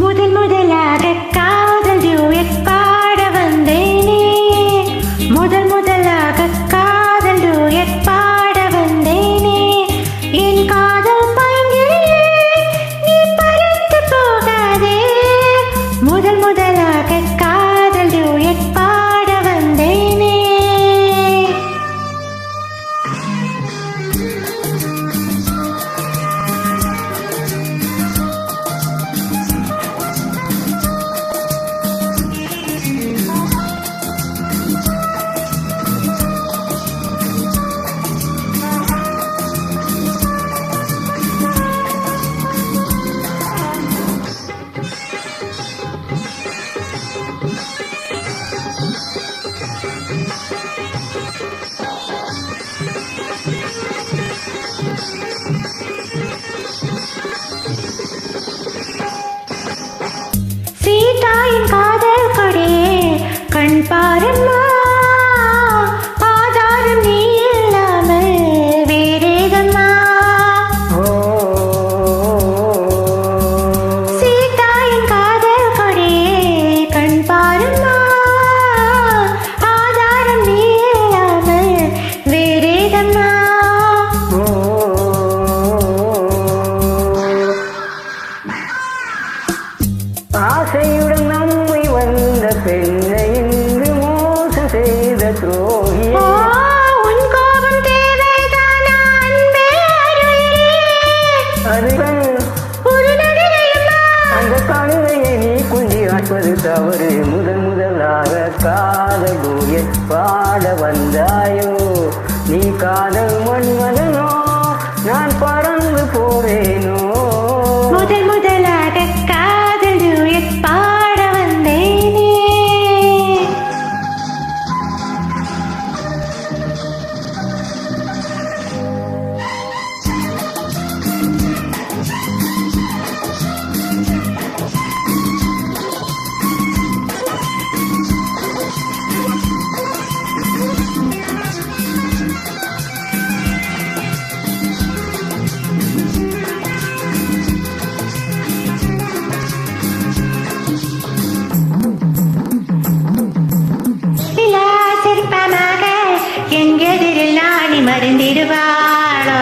முதல் முதலாக காதல் டியூயட் பாட வந்தேனே, முதல் முதலாக காதல் டியூயட் பாட வந்தேனே, என் காதல் பைங்கிலே நீ பறந்து போகாதே, முதல் முதலாக காதல் டியூயட் பாட வந்தேனே. சீதாயின் காதல் கொடியே கண் பாரம்மா, ஆதாரம் நீ இல்லாமல் வேறேதம்மா. சீதாயின் காதல் கொடியே கண் பாரம்மா, ஆதாரம் நீ இல்லாமல் வேறேதம்மா. ஆசையுடன் நம்மை வந்த பெண்ணை இன்று மோசம் செய்த துரோகி, உன் கோபம் தேவைதானா அன்பே அருகிலே, ஒரு நடிகையம்மா. அந்த கழுதையை நீ குஞ்சி ஆட்பது தவறு, முதல் முதலாக காதல் டூயட் பாட வந்தாயோ, நீ காதல் மன்மதனோ நான் பறந்து போவேனோ. முதல் முதலாக காதல் டியூயட் பாட வந்தேனே. சிற்பமாக என் எதிரில் நாணி மருந்திடுவாளோ,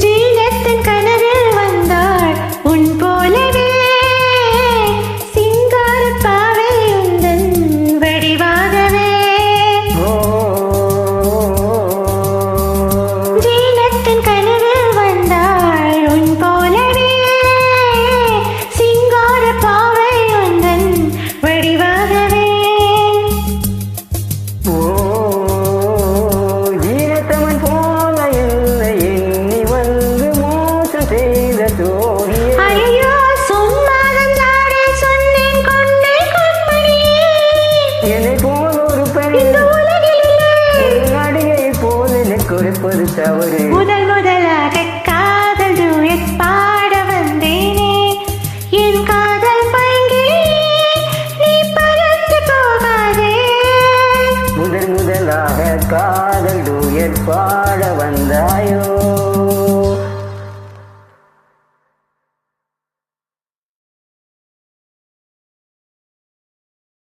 ஜீனத்தின் கனவில் வந்தாள் உன் போலவே, சிங்கார பாவை உந்தன் வடிவாகவே. ஜீனத்தின் கனவில் வந்தாள் உன் போலவே, சிங்கார பாவை உந்தன் வடிவாகவே. ஜீனத்தவன் போல இல்லை எண்ணி வந்து மோசம் செய்த துரோகியே. ஐயோ சொன்னாலே சொன்னேன் கொண்டேன் கண்மணியே, என்னை போல் ஒரு பெண் இந்த உலகில் இல்லை. ஒரு நடிகை போல் எனக்கு கொடுப்பது தவறு, முதல் முதலாக காதல் டியூயட் பாட வந்தேனே, என் காதல் பைங்கிலே நீ பறந்து போகாதே, முதல் முதலாக காதல் டூயட் பாட வந்தாயோ.